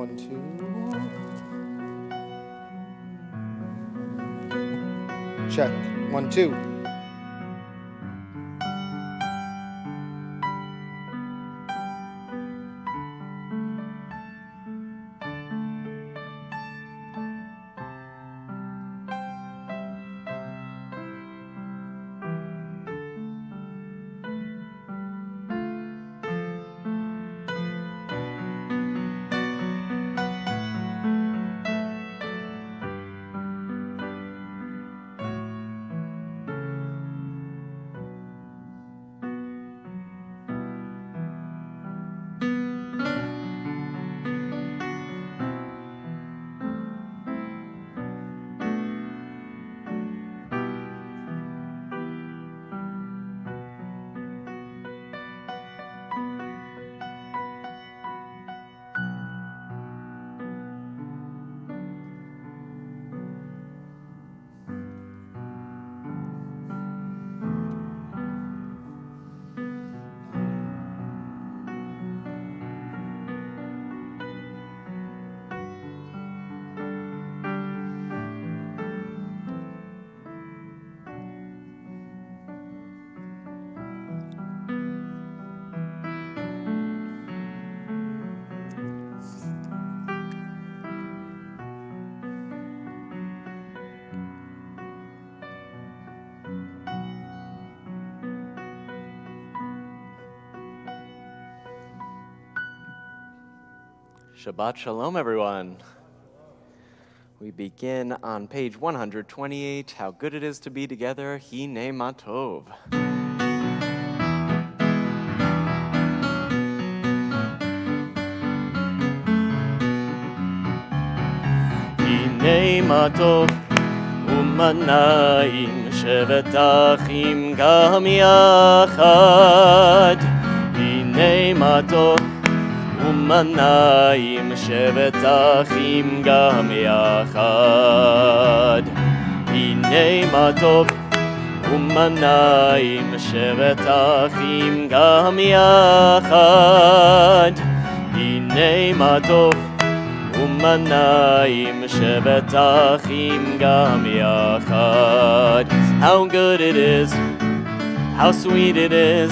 1, 2. Check. 1, 2. Shabbat Shalom, everyone. We begin on page 128, How Good It Is to Be Together, Hine Matov. Hine Matov, Umanayim, Shevet Achim Gam Yachad. Hine Matov, Umanayim shevet achim gam yachad. Hinei ma tov. Umanayim shevet achim gam yachad. Hinei ma tov. Umanayim shevet achim gam yachad. How good it is, how sweet it is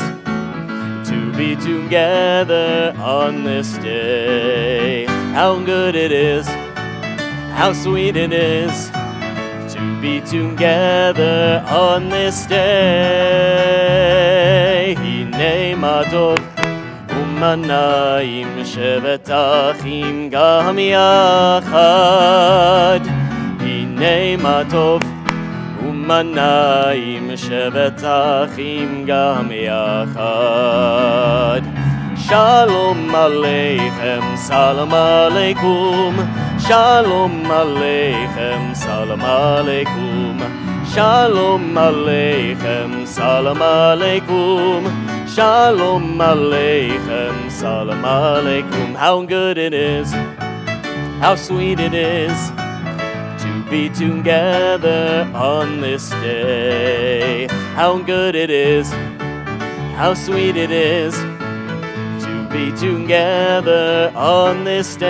to be together on this day. How good it is, how sweet it is to be together on this day. Hine ma tov, umanayim shevet achim gam yachad. Hine ma tov, Umanayim shevet achim gam yachad. Shalom aleichem, salam aleikum. Shalom aleichem, salam aleikum. Shalom aleichem, salam aleikum. Shalom aleichem, salam aleikum. How good it is, how sweet it is be together on this day. How good it is, how sweet it is to be together on this day.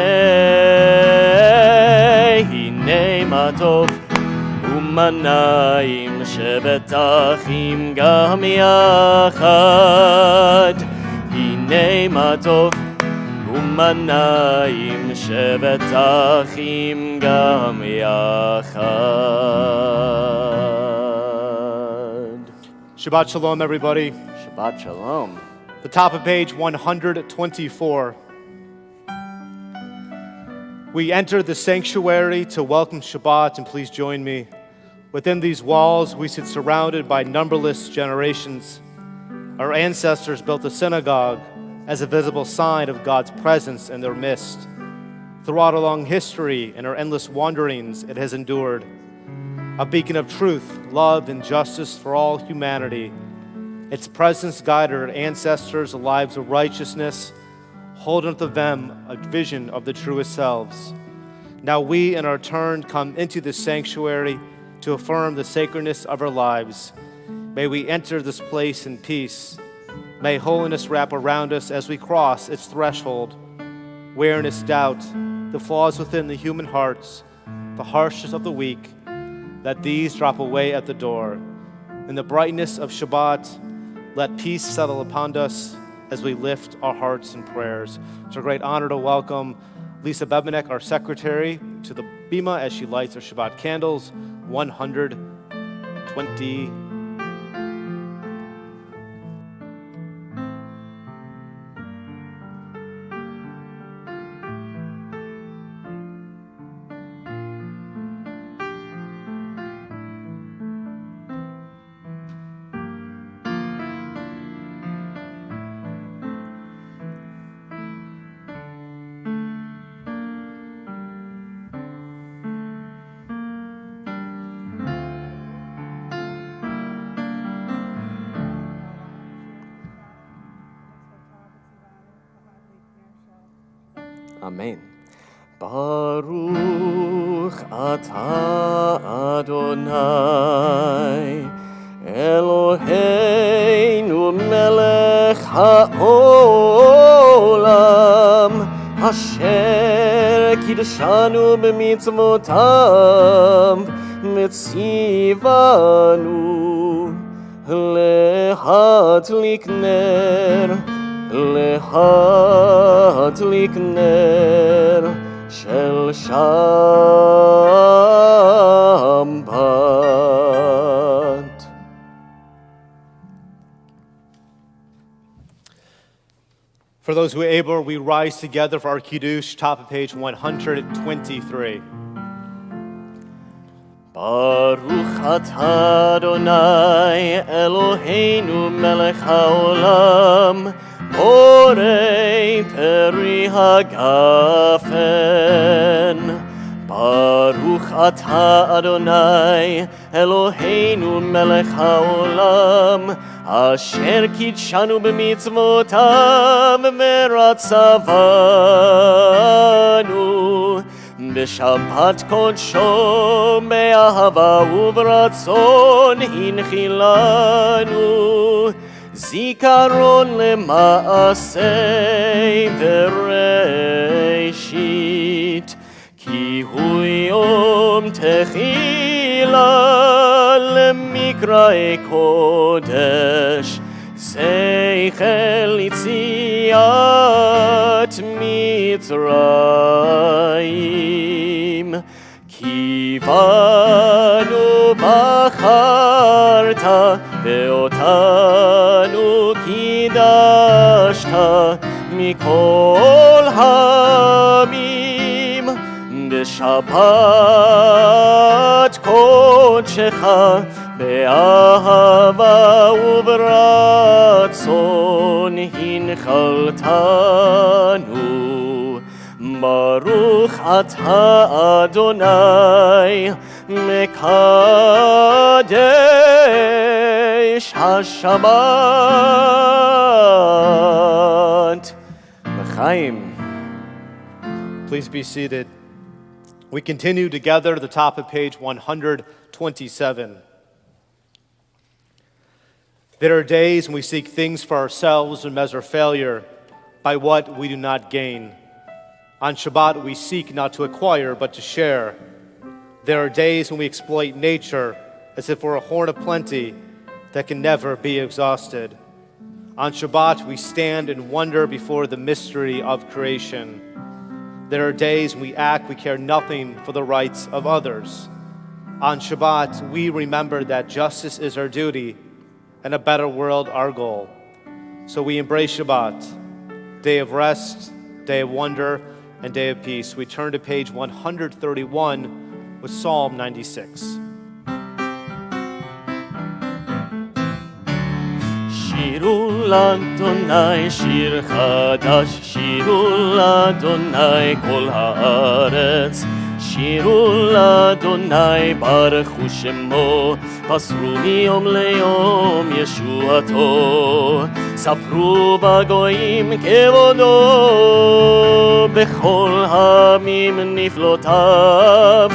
Hine ma tov, umanayim shevet achim gam yachad. Hine ma tov, Umanayim shevet achim gam yachad. Shabbat Shalom, everybody. Shabbat Shalom. The top of page 124. We enter the sanctuary to welcome Shabbat, and please join me. Within these walls, we sit surrounded by numberless generations. Our ancestors built a synagogue as a visible sign of God's presence in their midst. Throughout a long history and our endless wanderings, it has endured. A beacon of truth, love, and justice for all humanity. Its presence guided our ancestors' lives of righteousness, holding up to them a vision of the truest selves. Now we, in our turn, come into this sanctuary to affirm the sacredness of our lives. May we enter this place in peace. May holiness wrap around us as we cross its threshold. Weariness, doubt, the flaws within the human hearts, the harshness of the weak, let these drop away at the door. In the brightness of Shabbat, let peace settle upon us as we lift our hearts in prayers. It's a great honor to welcome Lisa Bebenek, our secretary, to the bima as she lights our Shabbat candles. 120. Amen. Baruch atah Adonai Eloheinu melech haolam asher kidshanu b'mitzvotav mitzivanu lehadlik ner להדליק נר של שבת. For those who are able, we rise together for our Kiddush, top of page 123. Baruch atah Adonai Eloheinu melech haolam Borei peri hagafen. Baruch atah Adonai Eloheinu melech haolam asher kidshanu b'mitzvotav veratzavanu בשבת קודשו באהבה וברצון הנחילנו זיכרון למעשה וראשית כי הוא יום תחילה למקראי קודש זכר ליציאת מצרים כי בנו בחרת ואותנו קידשת מכל העמים בשבת קודשך באהבה וברצון הנחלתנו ברוך אתה אדוני מקדש השבת לחיים. Please be seated. We continue together at the top of page 127. There are days when we seek things for ourselves and measure failure by what we do not gain. On Shabbat, we seek not to acquire, but to share. There are days when we exploit nature as if we're a horn of plenty that can never be exhausted. On Shabbat, we stand and wonder before the mystery of creation. There are days when we act, we care nothing for the rights of others. On Shabbat, we remember that justice is our duty and a better world our goal. So we embrace Shabbat, day of rest, day of wonder, and day of peace. We turn to page 131 with Psalm 96. שירו לאדוני שיר חדש, שירו לאדוני כל הארץ, שירו לאדוני ברכו שמו, פסרו מיום ליום ישועתו, ספרו בגויים כבודו, בכל העמים נפלאותיו,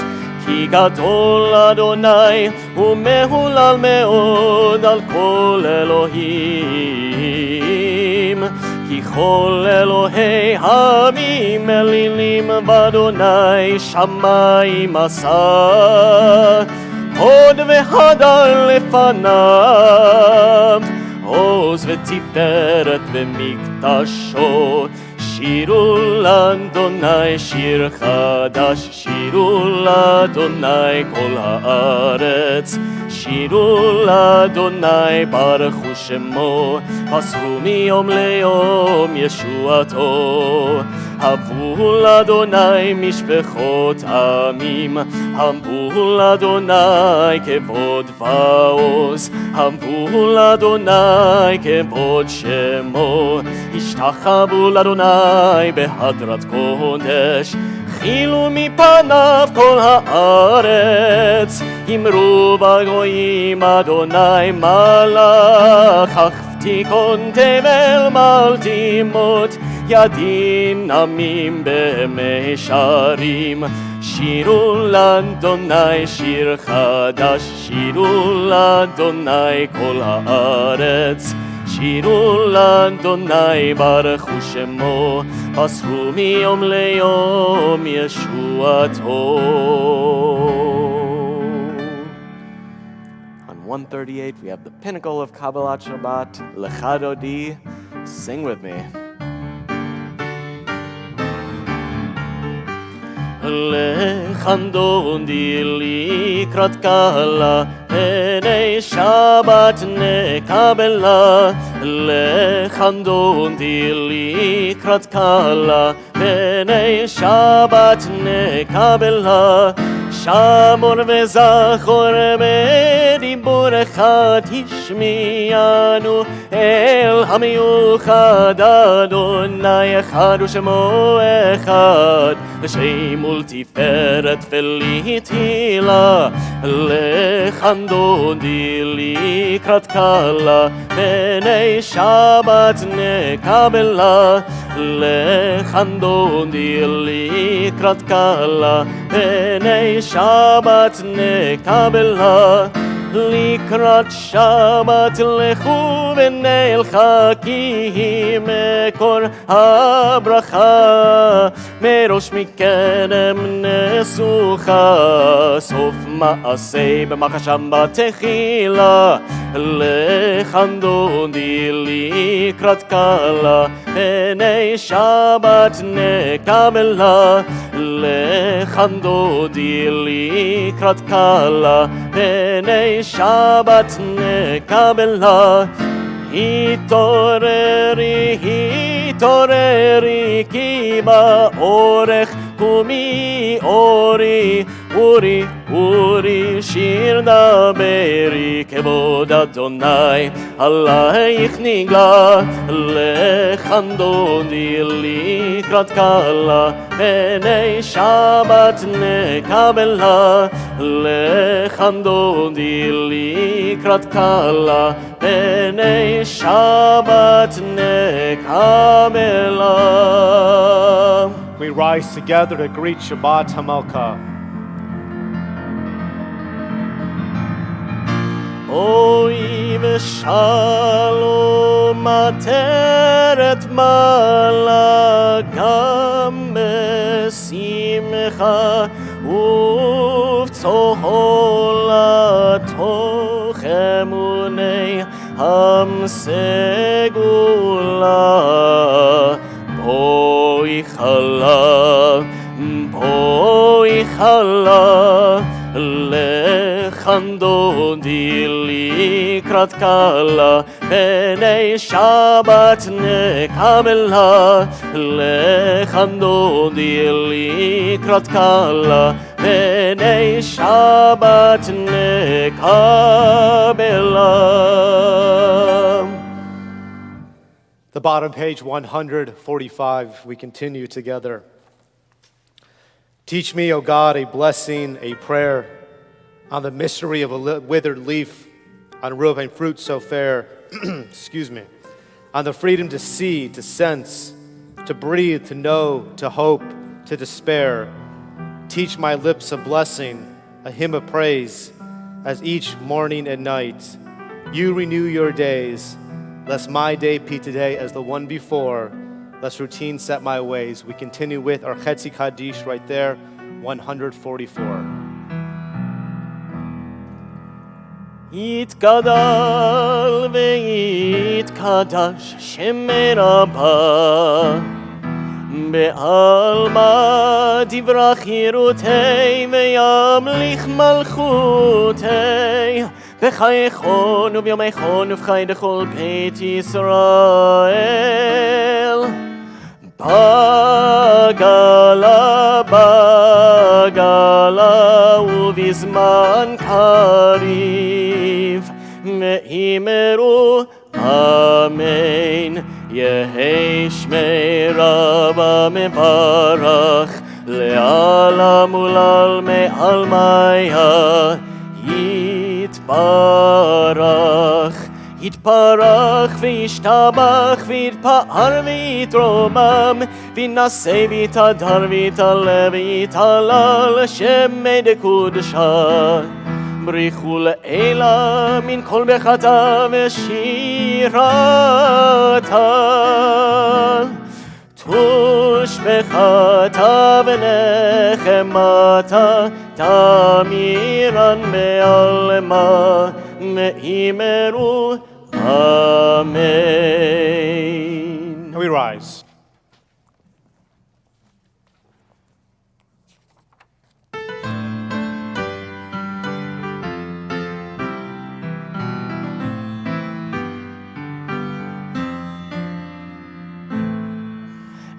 כי גדול אדוני ומהולל מאוד על כל אלוהים, כי כל אלוהי העמים אלילים באדוני שמיים עשה הוד והדר לפניו עוז ותפארת במקדשו שירו לאדוני שיר חדש שירו לאדוני כל הארץ שירו לאדוני ברכו שמו מסרו מיום ליום ישועתו הבו לאדוני משפחות עמים הבו לאדוני כבוד ועוז הבו לאדוני כבוד שמו השתחוו לאדוני בהדרת קודש חילו מפניו כל הארץ אמרו בגויים אדוני מלך תיקון תבל מלטימות ידין עמים במישרים שירו לאדוני שיר חדש שירו לאדוני כל הארץ שירו לאדוני ברכו שמו מסרו מיום ליום ישועתו. On 138 we have the pinnacle of Kabbalat Shabbat, Lecha Dodi. Sing with me. Lecha Dodi likrat kala Erev Shabbat nekabela Lecha Dodi likrat kala Erev Shabbat nekabela שמור וזכור בדיבור אחד השמיענו אל המיוחד אדוני אחד ושמו אחד לשם ולתפארת ולתהילה Lecha Dodi לקראת קלה בני שבת נקבלה Lecha Dodi לקראת קלה בני שבת נקבלה לקראת שבת לכו ונלחקים מקור הברכה מראש מקדם נסוכה סוף מעשה במחשם בתחילה Lecha Dodi לקראת קלה בני שבת נקבלה Lecha Dodi לקראת קלה בני שבת נקבלה התעוררי התעוררי כי באורך קומי אורי אורי אורי שיר דברי כבוד אדוני עלייך נגלה Lecha Dodi לקראת קלה בני שבת נקבלה Lecha Dodi לקראת קלה בני שבת נקבלה. We rise together to greet Shabbat HaMalkah. אוי ושלום עטרת מעלה גם בשמחה ובצהול לתוך אמוני המסגולה בואי חלה בואי חלה Lecha Dodi לקראת קלה בני שבת נקבלה Lecha Dodi לקראת קלה בני שבת נקבלה. The bottom page 145, we continue together. Teach me, O God, a blessing, a prayer on the mystery of a withered leaf, on rubbing fruit so fair, excuse me, on the freedom to see, to sense, to breathe, to know, to hope, to despair. Teach my lips a blessing, a hymn of praise, as each morning and night you renew your days, lest my day be today as the one before. lest routine set my ways. We continue with our Chetzi Kaddish right there, 144. יתגדל ויתקדש שם רבה בעלמא תברך חירותי וימליך מלכותי בחייכון וביומייכון ובחי דכל בית ישראל בגלה ובזמן קריב מאמרו אמן יהי שמי רבה מברך לעלם ולעלמי עלמיה יתברך יתברך וישתבח ויתפאר ויתרומם וינשא ויתהדר ויתעלה ויתהלל שמי דקודשה בריחו לאלה מן כל בחטא ושירתה תוש בחטא ונחמתה תמירן מעלמה מאמרו amen. And we rise.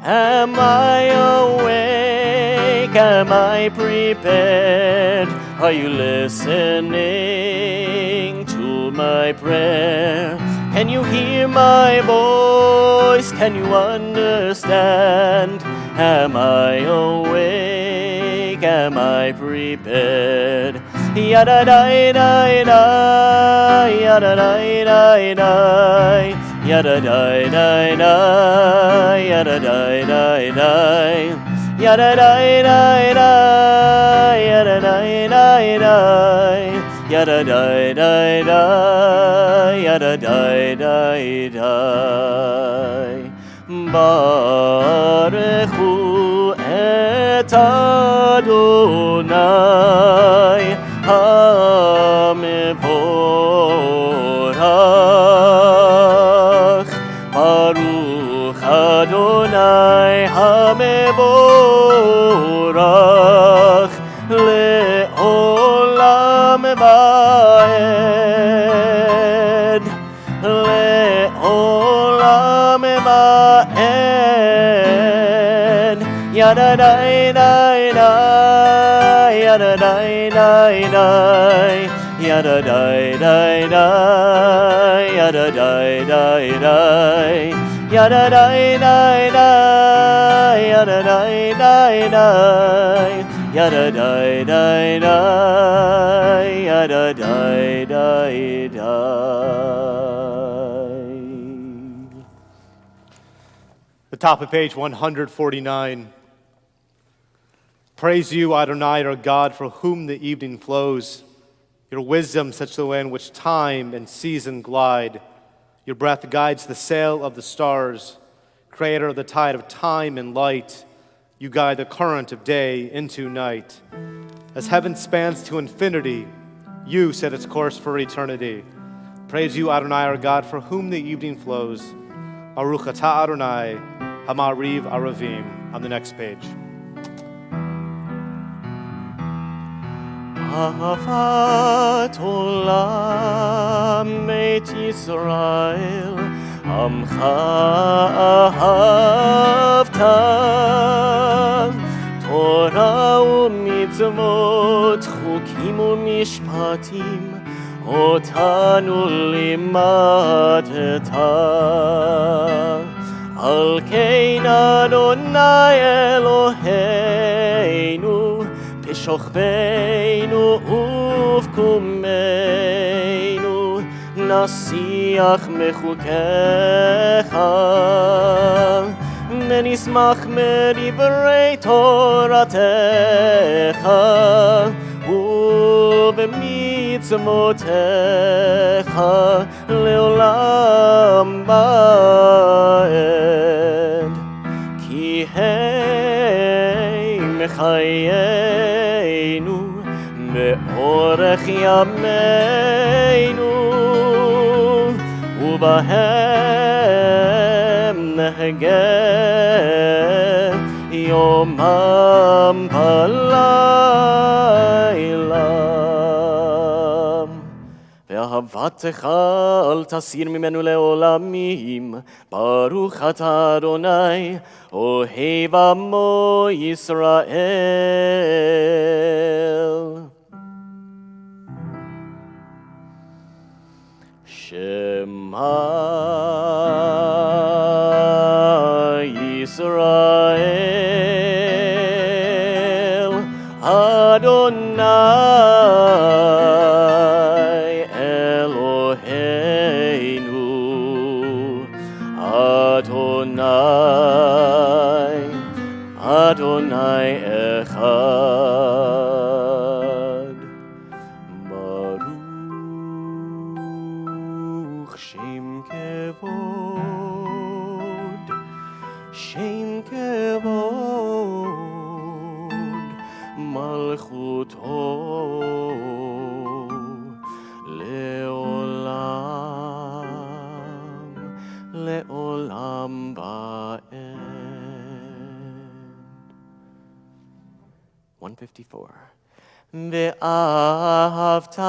Am I awake? Am I prepared? Are you listening to my prayer? Can you hear my voice? Can you understand? Am I awake? Am I prepared? Yada-da-da-da, yada-da-da-da, yada-da-da-da, yada-da-da-da, yada-da-da-da, yada-da-da-da, yada-da-da-da, yada-da-da-da. Baruchu et Adonai HaMevorach Baruch Adonai HaMevorach Le'olam va'ed Le'olam va'ed Yada-da-da-da, yada-da-da-da, yada-da-da-da, yada-da-da-da, yada-da-da-da, yada-da-da-da, yada-da-da-da, yada-da-da-da. The top of page 149. Praise you, Adonai, our God, for whom the evening flows. Your wisdom such the way in which time and season glide. Your breath guides the sail of the stars. Creator of the tide of time and light, you guide the current of day into night. As heaven spans to infinity, you set its course for eternity. Praise you, Adonai, our God, for whom the evening flows. Baruch atah Adonai, Hamariv Aravim, on the next page. אהבת עולם בית ישראל, עמך אהבת, תורה ומצוות, חוקים ומשפטים, אותנו לימדת. על כן אדוני אלוהינו, בשוכבנו ובקומנו, נשיח מחוקיך, ונשמח מדברי תורתך, ובמצוותיך לעולם ועד. יהי מחיינו באורך ימינו ובהם נהגה יומם בלילה ואהבתך אל תסיר ממנו לעולמים ברוך אתה אדוני אוהב עמו ישראל שמע ישראל אדוני אלוהינו אדוני אחד ברוך שם כבוד מלכותו לעולם ועד 154 ואהבת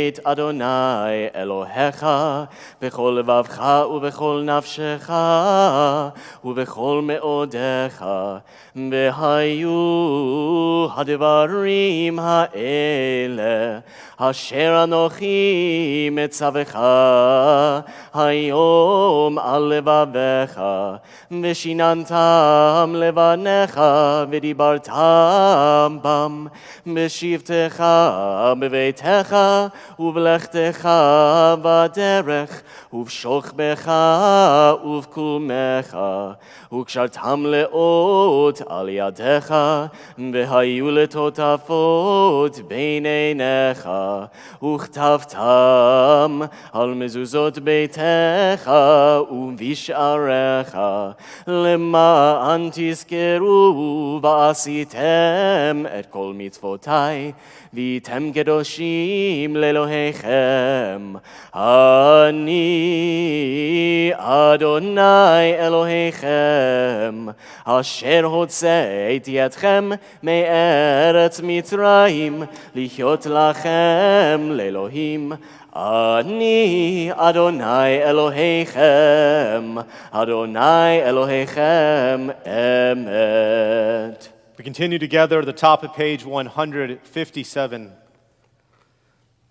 את אדוני אלוהיך בכל לבבך ובכל נפשך ובכל מאודיך והיו הדברים האלה אשר אנוכי מצווך היום על לבביך ושיננתם לבניך ודיברתם בם בשבתך בביתך ובלכתך בדרך ובשוכבך ובקומך וקשרתם לאות על ידיך והיו לטוטפות בין עיניך וכתבתם על מזוזות ביתך ובשעריך למען תזכרו ועשיתם את כל מצוותי והייתם קדושים לאלוהיכם אני אדוני אלוהיכם אשר הוצאתי אתכם מארץ מצרים לחיות לכם לאלוהים אני אדוני אלוהיכם אמת. We continue together at the top of page 157.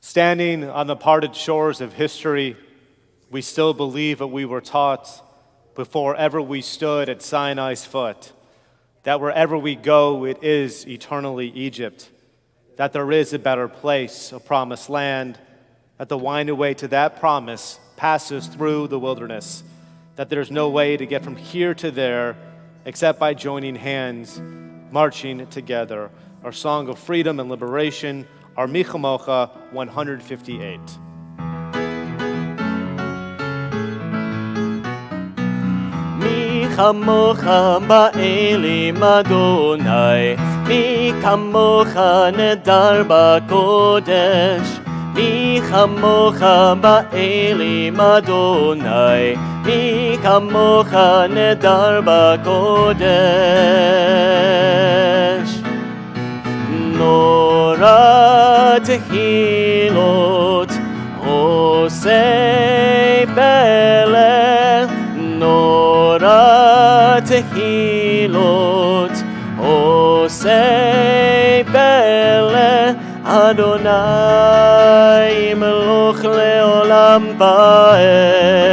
Standing on the parted shores of history, we still believe what we were taught before ever we stood at Sinai's foot, that wherever we go, it is eternally Egypt, that there is a better place, a promised land, that the winding way to that promise passes through the wilderness, that there's no way to get from here to there except by joining hands, marching together. Our song of freedom and liberation, our Mi Chamocha 158. Mi chamocha ba'elim Adonai, mi kamocha nedar ba'kodesh, mi chamocha ba'elim Adonai, mi kamocha nedar ba'kodesh. Nora tehilot osei pele, Nora tehilot osei pele, Adonai meloch leolam ba'ed.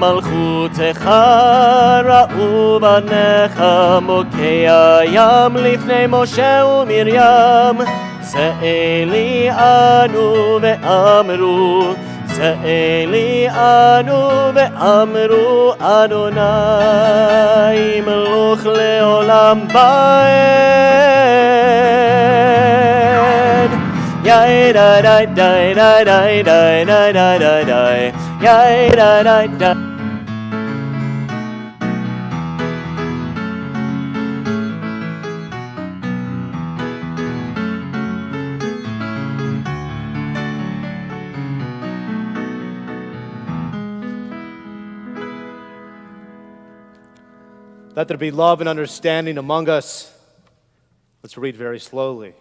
מלכותך ראו בניך מוקי הים לפני משה ומרים זה אלי אנו ואמרו זה אלי אנו ואמרו אדוני מלוך לעולם בעד יאי די די די די די די די די די די יאי די די די Let there be love and understanding among us. Let's read very slowly.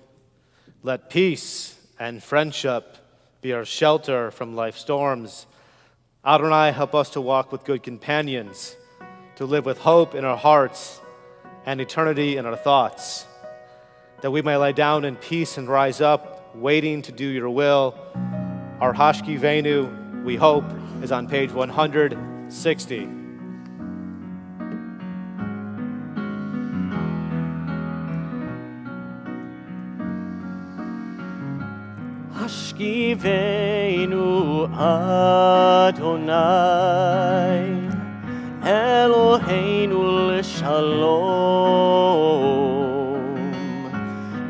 Let peace and friendship be our shelter from life's storms. Adonai, help us to walk with good companions, to live with hope in our hearts and eternity in our thoughts, that we may lie down in peace and rise up, waiting to do your will. Our Hashki Venu, we hope, is on page 160. Hashkivenu Adonai Eloheinu l'shalom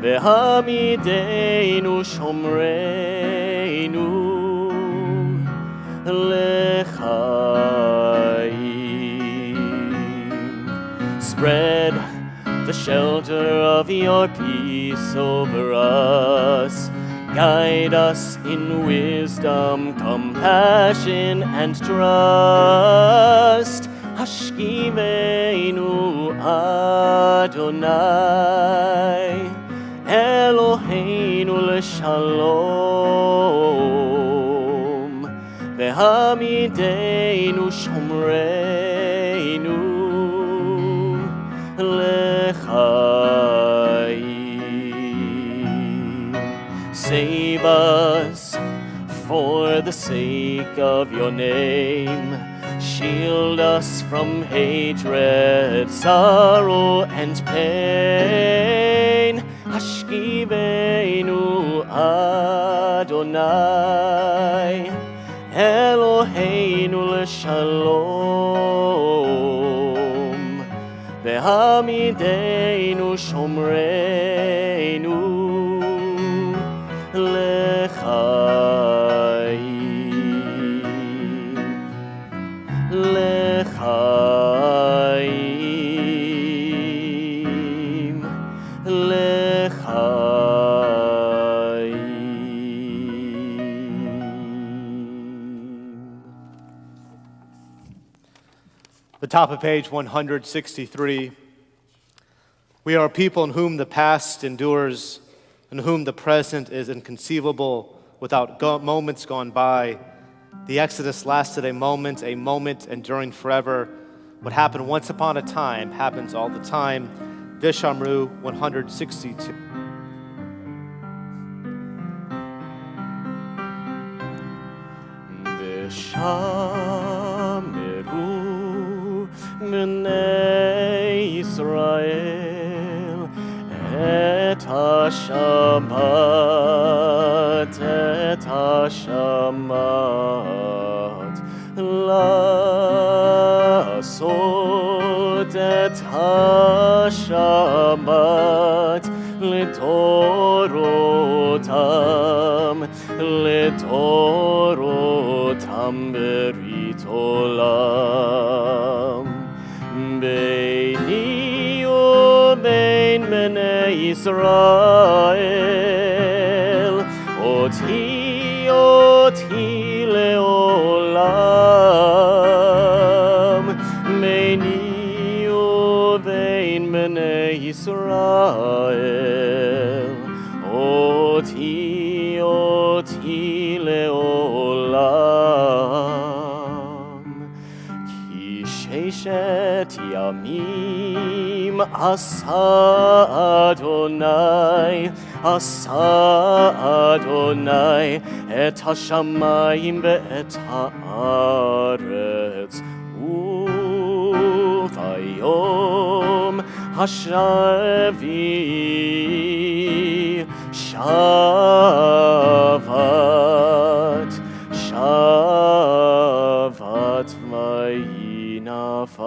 V'hamidenu shomreinu l'chaim. Spread the shelter of your peace over us. Guide us in wisdom, compassion, and trust. Hashkivenu Adonai Eloheinu l'shalom V'hamidenu shomreinu l'chaim. Save us for the sake of your name. Shield us from hatred, sorrow, and pain. Hashkivenu Adonai Eloheinu l'shalom V'hamidenu shomreinu l'chaim, l'chaim, l'chaim. The top of page 163. We are a people in whom the past endures, in whom the present is inconceivable without moments gone by. The Exodus lasted a moment enduring forever. What happened once upon a time happens all the time. Vishamru 162. Vishamru b'nei Yisrael et ha-Shabbat, לעשות את השבת לתורותם ברית עולם. ביני ובין בני ישראל אותי לעולם. ביני ובין בני ישראל אותי לעולם. כי ששת ימים עשה אדוני את השמיים ואת הארץ, וביום השביעי שבת ויהי נפש.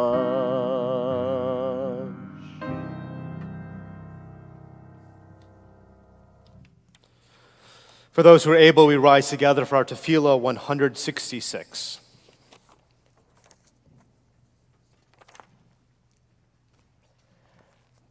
For those who are able, we rise together for our Tefillah 166.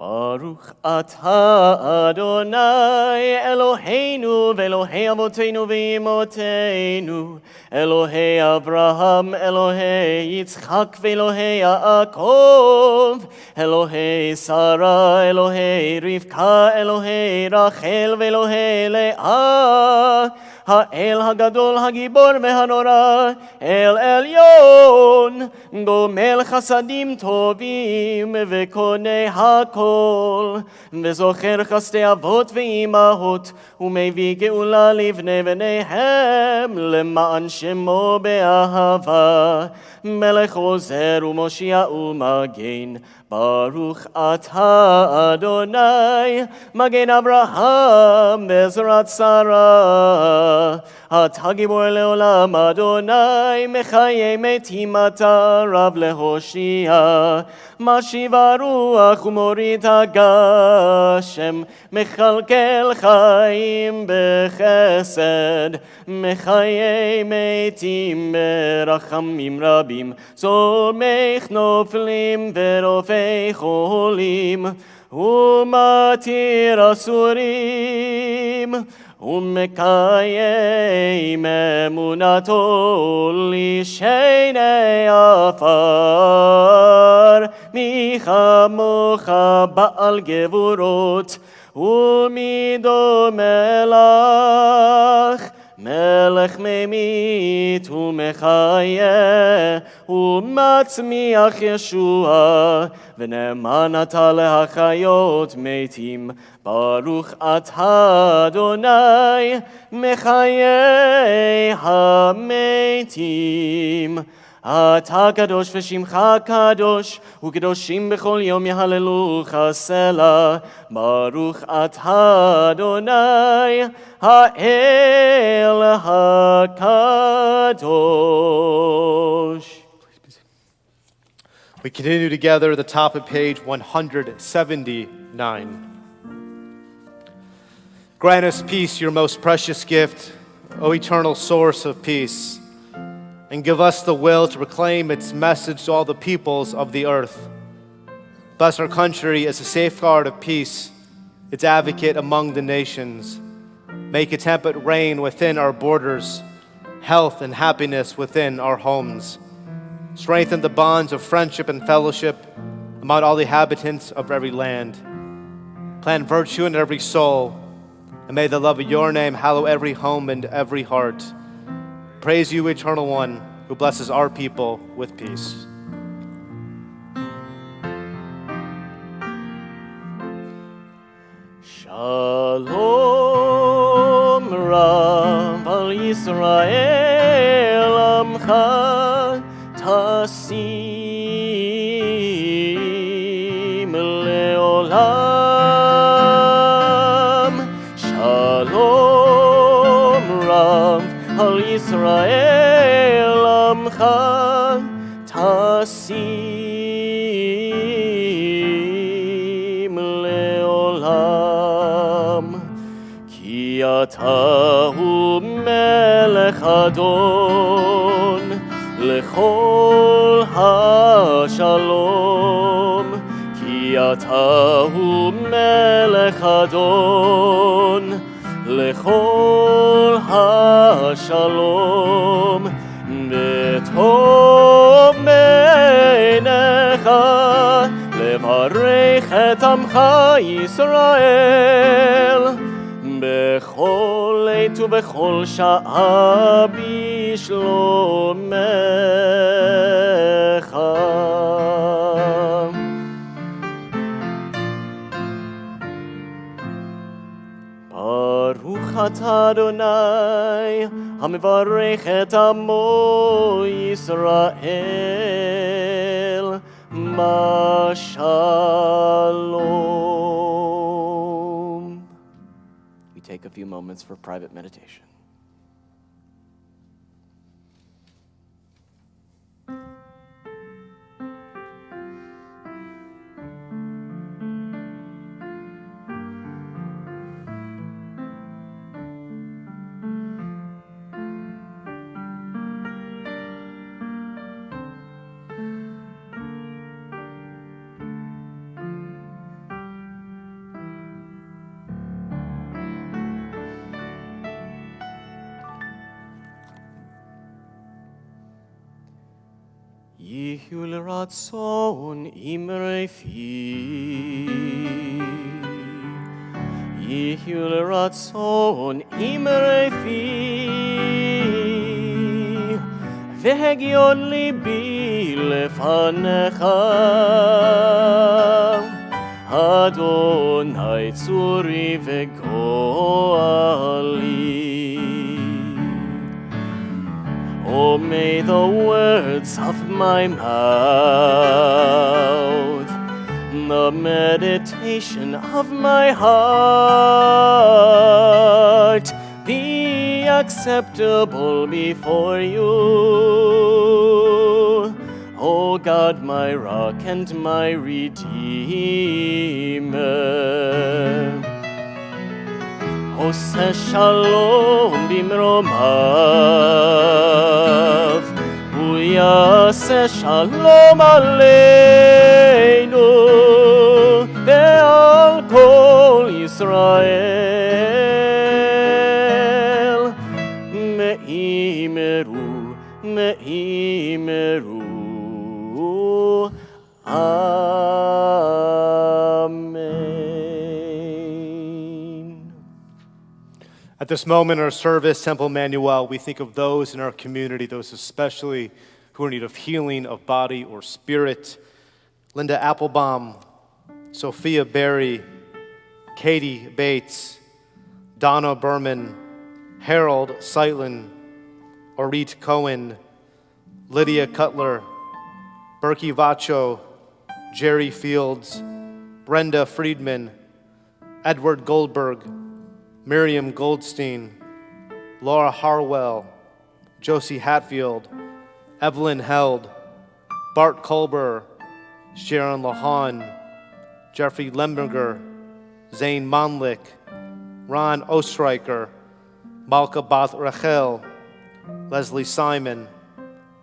Baruch atah Adonai Eloheinu v'Elohei Avotenu v'Imotenu Elohei Avraham Elohei Yitzchak v'Elohei Yaakov Elohei Sarah Elohei Rivka Elohei Rachel v'Elohei Leah האל הגדול, הגיבור והנורא, אל עליון, גומל חסדים טובים וקונה הכל, וזוכר חסדי אבות ואימהות, ומביא גאולה לבני בניהם, למען שמו באהבה, מלך עוזר ומושיע ומגן, ברוך אתה אדוני, מגן אברהם בעזרת שרה. אתה גיבור לעולם אדוני, מחיי מתים אתה רב להושיע. משיב הרוח ומוריד הגשם, מכלכל חיים בחסד, מחיי מתים ברחמים רבים, צומח נופלים ורופא חולים, ומתיר אסורים, ומקיים אמונתו לשני עפר, מי כמוך בעל גבורות, ומי דומה לך, מלך ממית ומחיה, ומצמיח ישוע, ונאמן אתה להחיות מתים. ברוך אתה אדוני, מחיי המתים. אתה קדוש ושמך קדוש, וקדושים בכל יום יהללוך סלה. ברוך אתה אדוני, האל הקדוש. We continue together at the top of page 179. Grant us peace, your most precious gift, O eternal source of peace, and give us the will to proclaim its message to all the peoples of the earth. Bless our country as a safeguard of peace, its advocate among the nations. Make a temperate reign within our borders, health and happiness within our homes. Strengthen the bonds of friendship and fellowship among all the inhabitants of every land. Plant virtue in every soul, and may the love of your name hallow every home and every heart. Praise you, Eternal One, who blesses our people with peace. Shalom Rav al Yisrael Amcha Tasim Leolam. Shalom Rav al Yisrael Amcha Tasim Leolam. Ki ata hu melech adon lechol ha-shalom. Ki ata hu melech adon lechol ha-shalom. B'tov meinecha levarech et amcha Yisrael bechol עת ובכל שעה בשלומך. ברוך אתה אדוני המברך את עמו ישראל בשלום. We take a few moments for private meditation. יהיו לרצון אמרי פי, יהיו לרצון אמרי פי, והגיון ליבי לפניך, אדוני צורי וגואלי. Oh, may the words of my mouth, the meditation of my heart be acceptable before you, O God, my rock and my redeemer. עושה שלום במרומיו, הוא יעשה שלום עלינו ועל כל ישראל. מאמרו, מאמרו, At this moment in our service, Temple Emanu-El, we think of those in our community, those especially who are in need of healing of body or spirit. Linda Applebaum, Sophia Berry, Katie Bates, Donna Berman, Harold Seitlin, Orit Cohen, Lydia Cutler, Berkey Vacho, Jerry Fields, Brenda Friedman, Edward Goldberg, Miriam Goldstein, Laura Harwell, Josie Hatfield, Evelyn Held, Bart Kolber, Sharon Lahan, Jeffrey Lemberger, Zane Monlick, Ron Ostreicher, Malka Bath Rachel, Leslie Simon,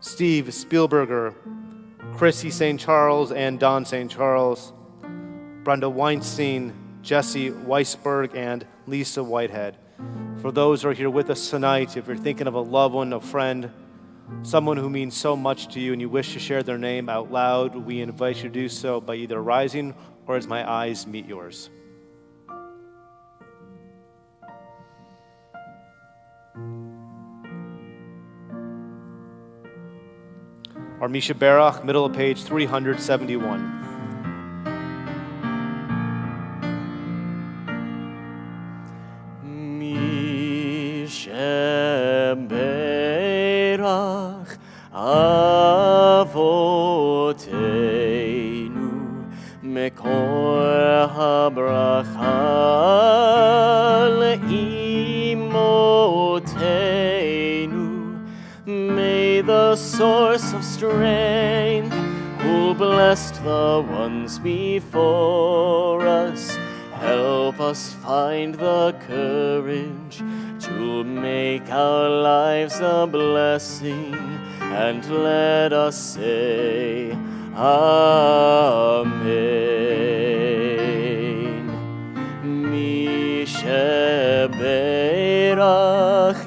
Steve Spielberger, Chrissy St. Charles and Don St. Charles, Brenda Weinstein, Jesse Weisberg, and Lisa Whitehead. For those who are here with us tonight, if you're thinking of a loved one, a friend, someone who means so much to you and you wish to share their name out loud, we invite you to do so by either rising or as my eyes meet yours. Our Misha Barach, middle of page 371. Berach Avoteinu Mekor HaBracha Le'imoteinu. May the source of strength, who blessed the ones before us, help us find the courage to make our lives a blessing, and let us say, Amen. Mi sheberach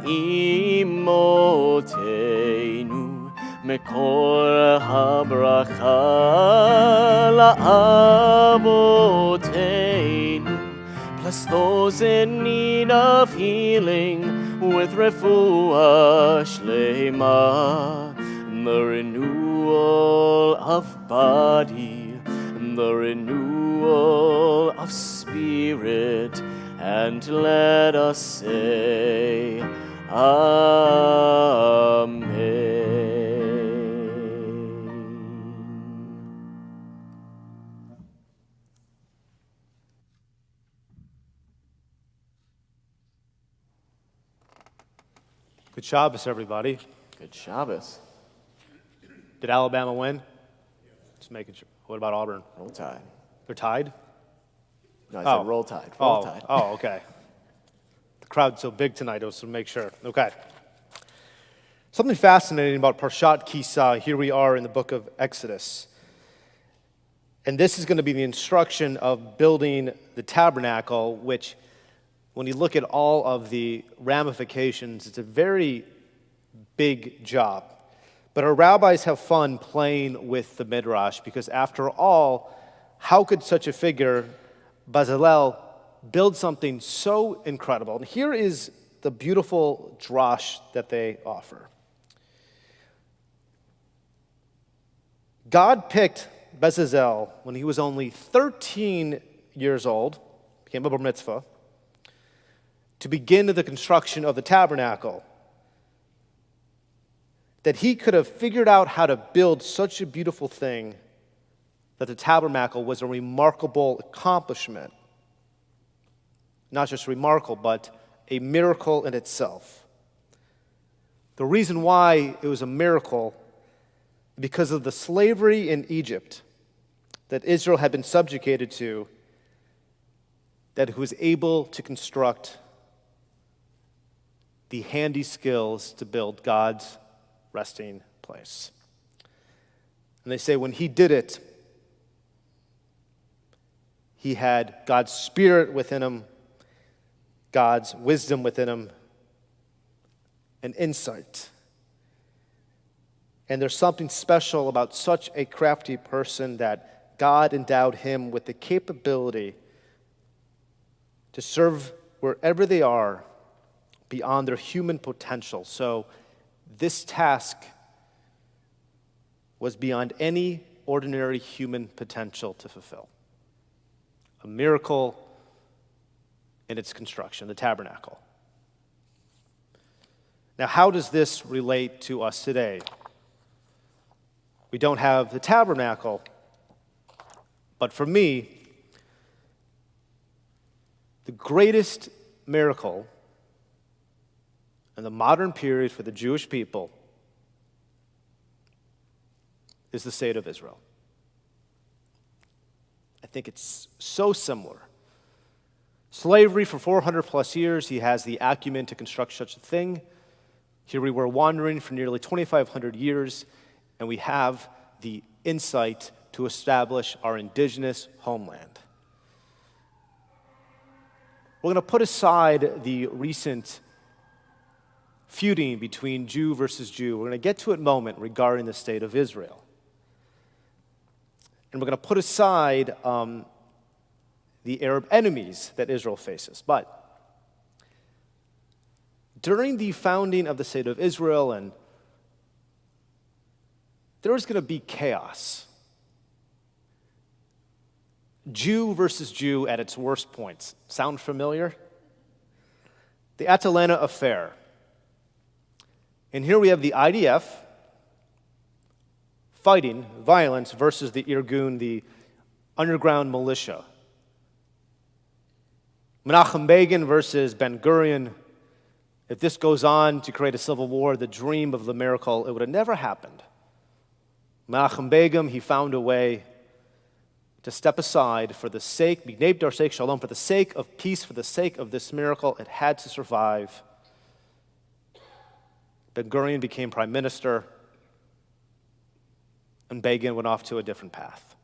imoteinu, mekor habracha la'avoteinu. Bless those in need of healing with refuah shlema, the renewal of body, the renewal of spirit, and let us say, Amen. Good Shabbos, everybody. Good Shabbos. Did Alabama win? Just making sure. What about Auburn? Roll Tide. They're tied? No, I said Roll Tide. Roll Tide. Oh, okay. The crowd's so big tonight, I was to make sure. Okay. Something fascinating about Parshat Kisah. Here we are in the book of Exodus. And this is going to be the instruction of building the tabernacle, which, when you look at all of the ramifications, it's a very big job. But our rabbis have fun playing with the Midrash because after all, how could such a figure, Bezalel, build something so incredible? And here is the beautiful drash that they offer. God picked Bezalel when he was only 13 years old, became a bar mitzvah, to begin the construction of the tabernacle. That he could have figured out how to build such a beautiful thing that the tabernacle was a remarkable accomplishment. Not just remarkable, but a miracle in itself. The reason why it was a miracle, because of the slavery in Egypt that Israel had been subjugated to, that he was able to construct the handy skills to build God's resting place. And they say when he did it, he had God's Spirit within him, God's wisdom within him, and insight. And there's something special about such a crafty person that God endowed him with the capability to serve wherever they are beyond their human potential. So this task was beyond any ordinary human potential to fulfill. A miracle in its construction, the tabernacle. Now, how does this relate to us today? We don't have the tabernacle, but for me, the greatest miracle in the modern period for the Jewish people is the state of Israel. I think it's so similar. Slavery for 400 plus years, he has the acumen to construct such a thing. Here we were wandering for nearly 2,500 years, and we have the insight to establish our indigenous homeland. We're going to put aside the recent feuding between Jew versus Jew. We're going to get to it in a moment regarding the state of Israel. And we're going to put aside the Arab enemies that Israel faces. But during the founding of the state of Israel, and there was going to be chaos. Jew versus Jew at its worst points. Sound familiar? The Atalanta affair. And here we have the IDF fighting violence versus the Irgun, the underground militia. Menachem Begin versus Ben Gurion. If this goes on to create a civil war, the dream of the miracle, it would have never happened. Menachem Begin, he found a way to step aside for the sake, B'nei Darsek Shalom, for the sake of peace, for the sake of this miracle. It had to survive. Ben Gurion became prime minister, and Begin went off to a different path.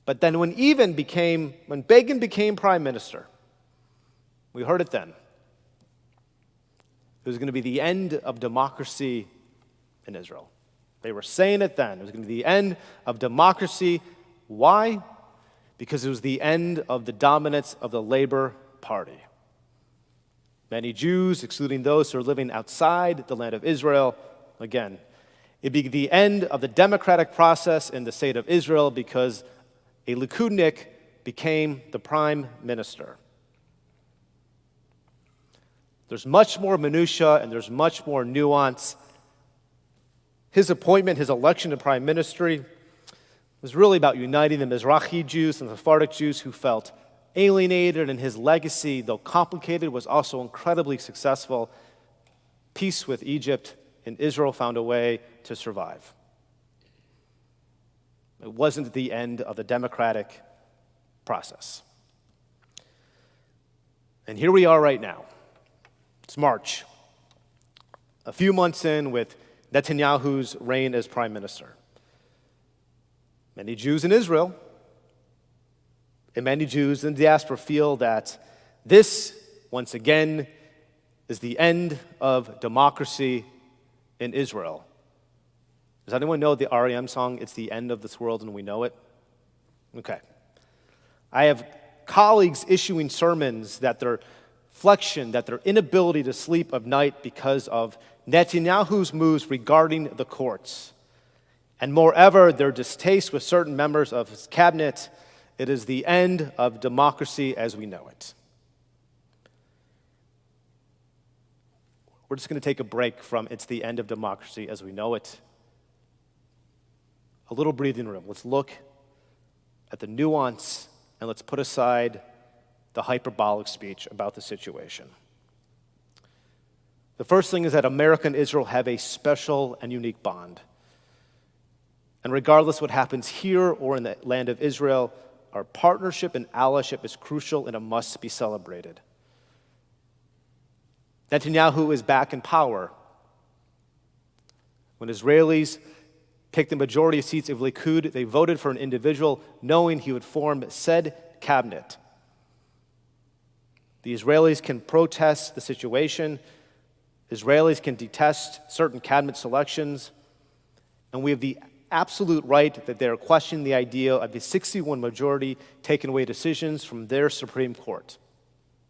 But then when Begin became prime minister, we heard it then. It was going to be the end of democracy in Israel. They were saying it then. It was going to be the end of democracy. Why? Because it was the end of the dominance of the Labor Party. Many Jews, excluding those who are living outside the land of Israel, again, it'd be the end of the democratic process in the state of Israel because a Likudnik became the prime minister. There's much more minutia and there's much more nuance. His appointment, his election to prime ministry was really about uniting the Mizrahi Jews and the Sephardic Jews who felt alienated, and his legacy, though complicated, was also incredibly successful. Peace with Egypt, and Israel found a way to survive. It wasn't the end of the democratic process. And here we are right now. It's March, a few months in with Netanyahu's reign as prime minister. Many Jews in Israel and many Jews in the diaspora feel that this, once again, is the end of democracy in Israel. Does anyone know the REM song, It's the End of This World and We Know It? Okay. I have colleagues issuing sermons that their flexion, that their inability to sleep of night because of Netanyahu's moves regarding the courts. And moreover, their distaste with certain members of his cabinet. It is the end of democracy as we know it. We're just going to take a break from it's the end of democracy as we know it. A little breathing room. Let's look at the nuance and let's put aside the hyperbolic speech about the situation. The first thing is that America and Israel have a special and unique bond. And regardless what happens here or in the land of Israel, our partnership and allyship is crucial and it must be celebrated. Netanyahu is back in power. When Israelis picked the majority of seats of Likud, they voted for an individual knowing he would form said cabinet. The Israelis can protest the situation. Israelis can detest certain cabinet selections. And we have the absolute right that they are questioning the idea of the 61 majority taking away decisions from their Supreme Court.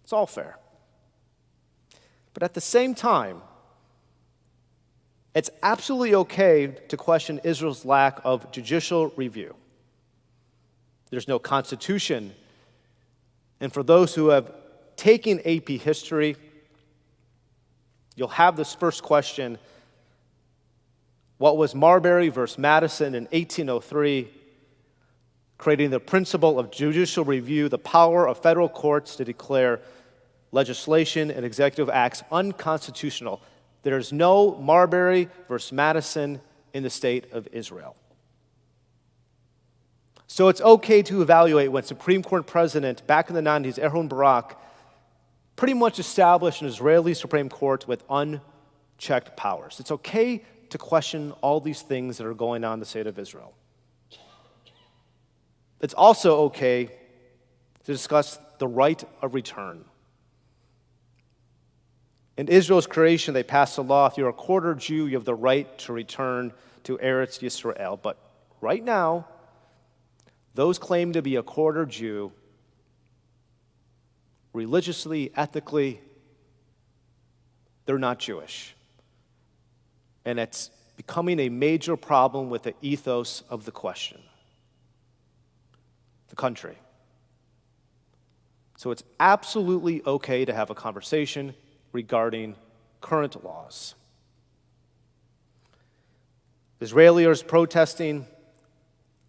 It's all fair. But at the same time, it's absolutely okay to question Israel's lack of judicial review. There's no constitution. And for those who have taken AP history, you'll have this first question: what was Marbury versus Madison in 1803, creating the principle of judicial review, the power of federal courts to declare legislation and executive acts unconstitutional? There's no Marbury versus Madison in the state of Israel. So it's okay to evaluate when Supreme Court President back in the 90s, Ehud Barak, pretty much established an Israeli Supreme Court with unchecked powers. It's okay to question all these things that are going on in the state of Israel. It's also okay to discuss the right of return. In Israel's creation, they passed a law: if you're a quarter Jew, you have the right to return to Eretz Yisrael. But right now, those claim to be a quarter Jew, religiously, ethically, they're not Jewish. And it's becoming a major problem with the ethos of the question, the country. So it's absolutely okay to have a conversation regarding current laws. Israelis are protesting,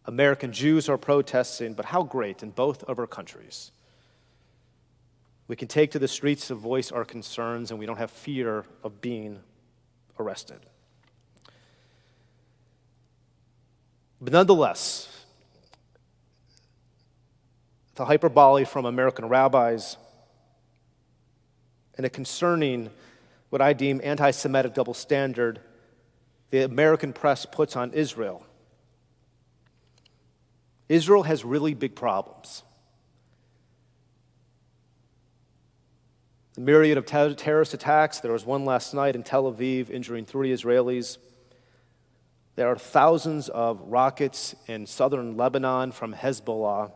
American Jews are protesting, but how great in both of our countries. We can take to the streets to voice our concerns and we don't have fear of being arrested. But nonetheless, the hyperbole from American rabbis and a concerning, what I deem anti-Semitic double standard, the American press puts on Israel. Israel has really big problems. The myriad of terrorist attacks, there was one last night in Tel Aviv injuring 3 Israelis. There are thousands of rockets in southern Lebanon from Hezbollah.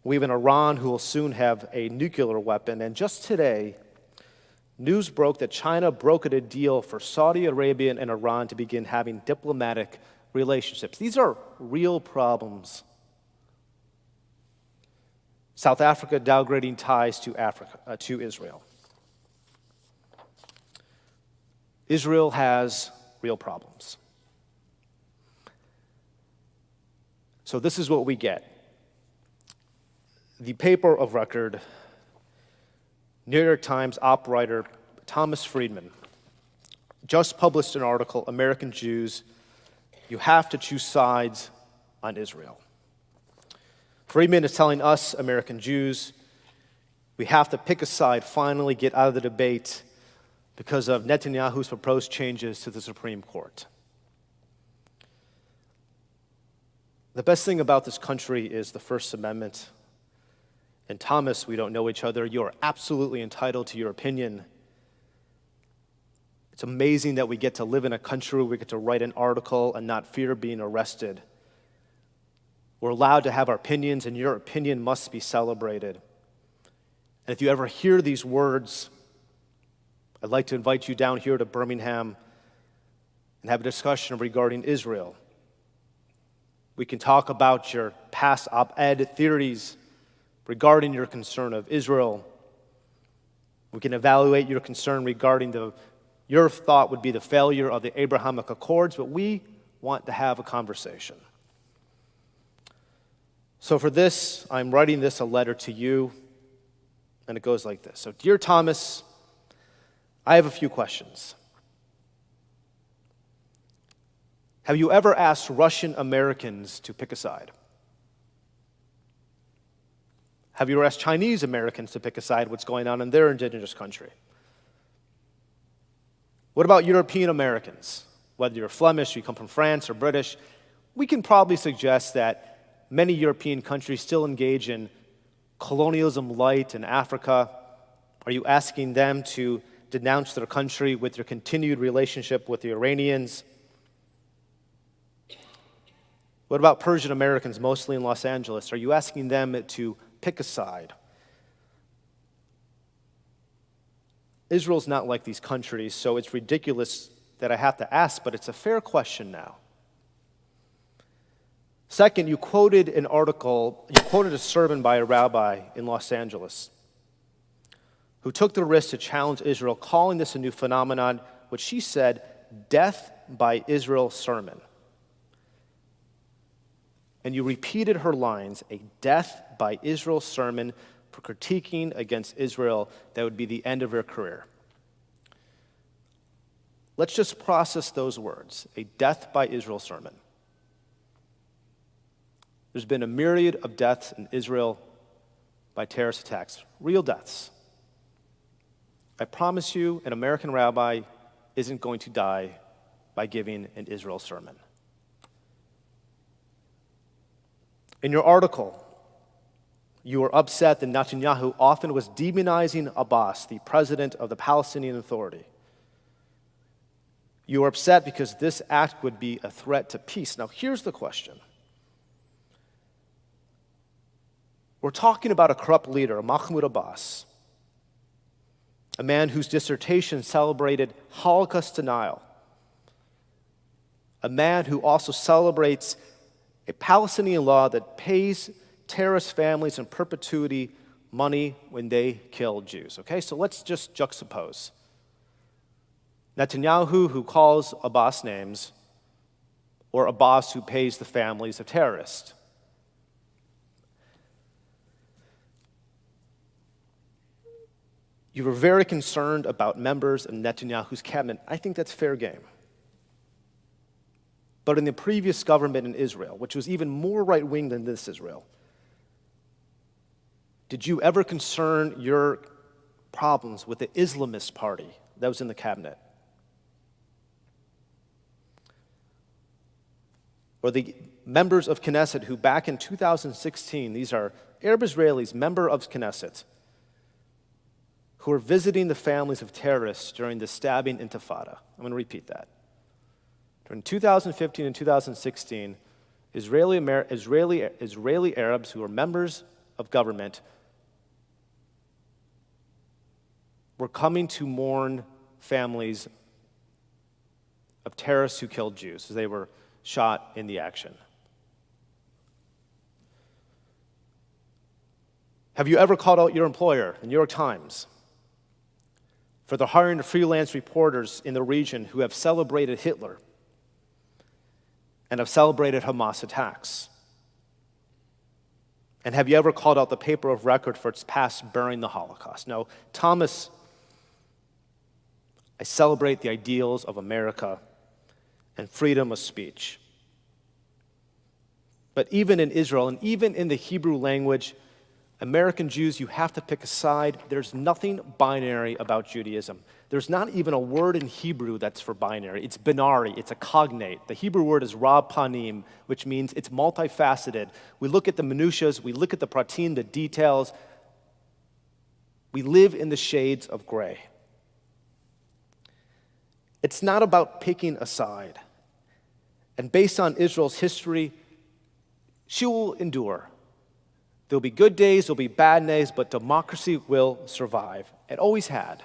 We have an Iran who will soon have a nuclear weapon. And just today, news broke that China brokered a deal for Saudi Arabia and Iran to begin having diplomatic relationships. These are real problems. South Africa downgrading ties to Israel. Israel has real problems. So this is what we get. The paper of record, New York Times op writer Thomas Friedman, just published an article, American Jews, You Have to Choose Sides on Israel. Friedman is telling us, American Jews, we have to pick a side, finally get out of the debate because of Netanyahu's proposed changes to the Supreme Court. The best thing about this country is the First Amendment. And Thomas, we don't know each other. You are absolutely entitled to your opinion. It's amazing that we get to live in a country where we get to write an article and not fear being arrested. We're allowed to have our opinions, and your opinion must be celebrated. And if you ever hear these words, I'd like to invite you down here to Birmingham and have a discussion regarding Israel. We can talk about your past op-ed theories regarding your concern of Israel. We can evaluate your concern regarding your thought would be the failure of the Abrahamic Accords, but we want to have a conversation. So for this, I'm writing this a letter to you, and it goes like this. So, dear Thomas, I have a few questions. Have you ever asked Russian Americans to pick a side? Have you ever asked Chinese Americans to pick a side what's going on in their indigenous country? What about European Americans? Whether you're Flemish, you come from France, or British, we can probably suggest that many European countries still engage in colonialism light in Africa. Are you asking them to denounce their country with your continued relationship with the Iranians? What about Persian Americans, mostly in Los Angeles? Are you asking them to pick a side? Israel's not like these countries, so it's ridiculous that I have to ask, but it's a fair question now. Second, you quoted a sermon by a rabbi in Los Angeles who took the risk to challenge Israel, calling this a new phenomenon, which she said, death by Israel sermon. And you repeated her lines, a death by Israel sermon for critiquing against Israel that would be the end of her career. Let's just process those words, a death by Israel sermon. There's been a myriad of deaths in Israel by terrorist attacks, real deaths. I promise you, an American rabbi isn't going to die by giving an Israel sermon. In your article, you were upset that Netanyahu often was demonizing Abbas, the president of the Palestinian Authority. You were upset because this act would be a threat to peace. Now, here's the question. We're talking about a corrupt leader, Mahmoud Abbas, a man whose dissertation celebrated Holocaust denial, a man who also celebrates a Palestinian law that pays terrorist families in perpetuity money when they kill Jews. Okay, so let's just juxtapose. Netanyahu, who calls Abbas names, or Abbas, who pays the families of terrorists. You were very concerned about members of Netanyahu's cabinet. I think that's fair game. But in the previous government in Israel, which was even more right-wing than this Israel, did you ever concern your problems with the Islamist party that was in the cabinet? Or the members of Knesset who back in 2016, these are Arab Israelis, member of Knesset, who were visiting the families of terrorists during the stabbing intifada. I'm going to repeat that. During 2015 and 2016, Israeli Arabs who were members of government were coming to mourn families of terrorists who killed Jews as they were shot in the action. Have you ever called out your employer, the New York Times, for the hiring of freelance reporters in the region who have celebrated Hitler and have celebrated Hamas attacks? And have you ever called out the paper of record for its past burying the Holocaust? No, Thomas, I celebrate the ideals of America and freedom of speech. But even in Israel, and even in the Hebrew language, American Jews, you have to pick a side. There's nothing binary about Judaism. There's not even a word in Hebrew that's for binary. It's binary, it's a cognate. The Hebrew word is rab panim, which means it's multifaceted. We look at the minutiae, we look at the pratim, the details. We live in the shades of gray. It's not about picking a side. And based on Israel's history, she will endure. There'll be good days, there'll be bad days, but democracy will survive. It always had.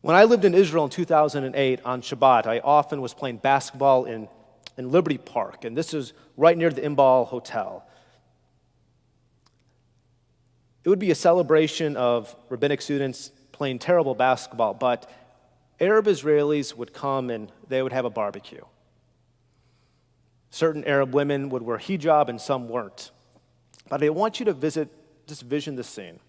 When I lived in Israel in 2008 on Shabbat, I often was playing basketball in Liberty Park, and this is right near the Imbal Hotel. It would be a celebration of rabbinic students playing terrible basketball, but Arab Israelis would come and they would have a barbecue. Certain Arab women would wear hijab and some weren't. But I want you to vision the scene.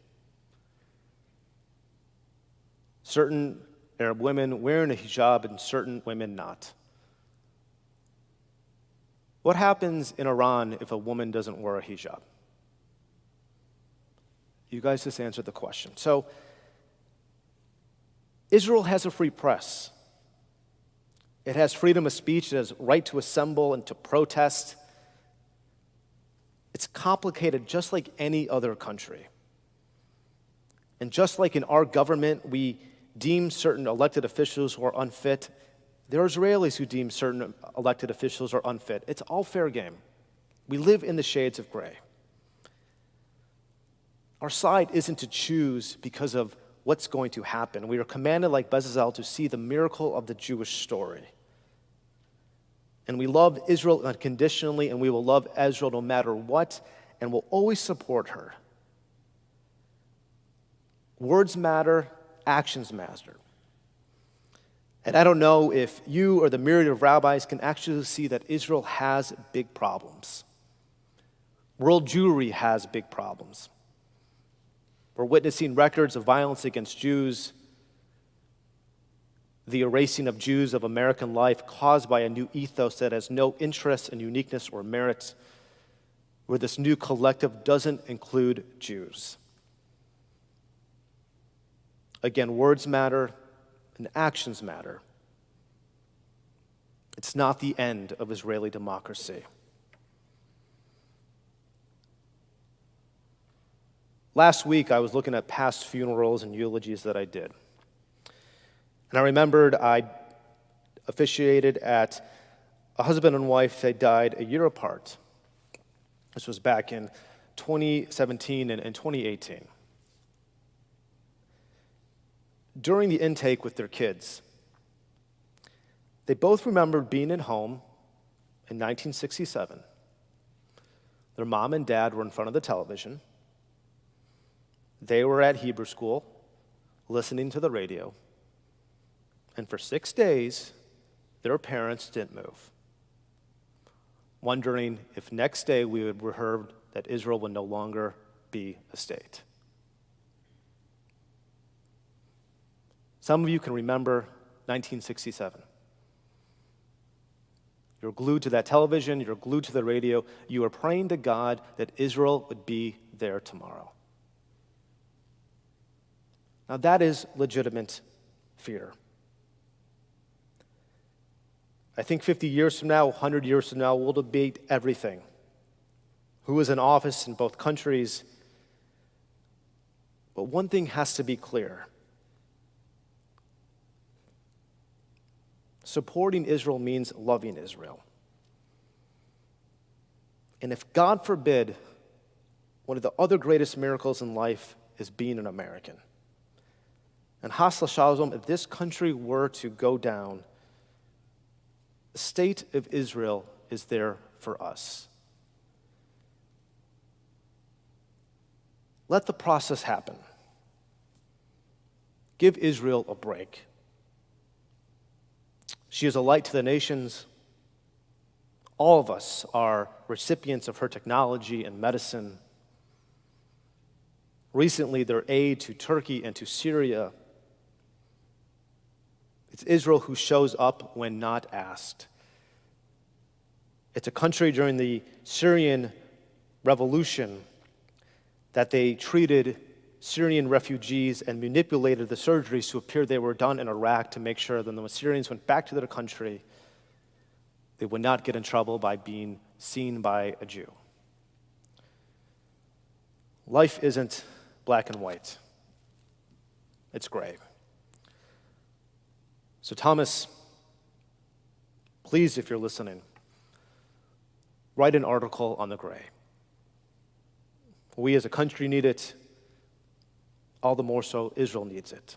Certain Arab women wearing a hijab and certain women not. What happens in Iran if a woman doesn't wear a hijab? You guys just answered the question. So, Israel has a free press. It has freedom of speech. It has right to assemble and to protest. It's complicated just like any other country. And just like in our government, we deem certain elected officials who are unfit, there are Israelis who deem certain elected officials are unfit. It's all fair game. We live in the shades of gray. Our side isn't to choose because of what's going to happen. We are commanded, like Bezalel, to see the miracle of the Jewish story. And we love Israel unconditionally, and we will love Israel no matter what, and will always support her. Words matter, actions matter. And I don't know if you or the myriad of rabbis can actually see that Israel has big problems. World Jewry has big problems. We're witnessing records of violence against Jews, the erasing of Jews of American life caused by a new ethos that has no interest in uniqueness or merit, where this new collective doesn't include Jews. Again, words matter and actions matter. It's not the end of Israeli democracy. Last week, I was looking at past funerals and eulogies that I did. And I remembered I officiated at a husband and wife that died a year apart. This was back in 2017 and 2018. During the intake with their kids, they both remembered being at home in 1967. Their mom and dad were in front of the television. They were at Hebrew school, listening to the radio. And for 6 days, their parents didn't move, wondering if next day we would hear that Israel would no longer be a state. Some of you can remember 1967. You're glued to that television, you're glued to the radio, you are praying to God that Israel would be there tomorrow. Now that is legitimate fear. I think 50 years from now, 100 years from now, we'll debate everything. Who is in office in both countries? But one thing has to be clear. Supporting Israel means loving Israel. And if, God forbid, one of the other greatest miracles in life is being an American, and Chas v'shalom, if this country were to go down, the state of Israel is there for us. Let the process happen. Give Israel a break. She is a light to the nations. All of us are recipients of her technology and medicine. Recently, their aid to Turkey and to Syria. It's Israel who shows up when not asked. It's a country during the Syrian revolution that they treated Syrian refugees and manipulated the surgeries to appear they were done in Iraq to make sure that when the Syrians went back to their country, they would not get in trouble by being seen by a Jew. Life isn't black and white. It's gray. So Thomas, please, if you're listening, write an article on the gray. We as a country need it. All the more so, Israel needs it.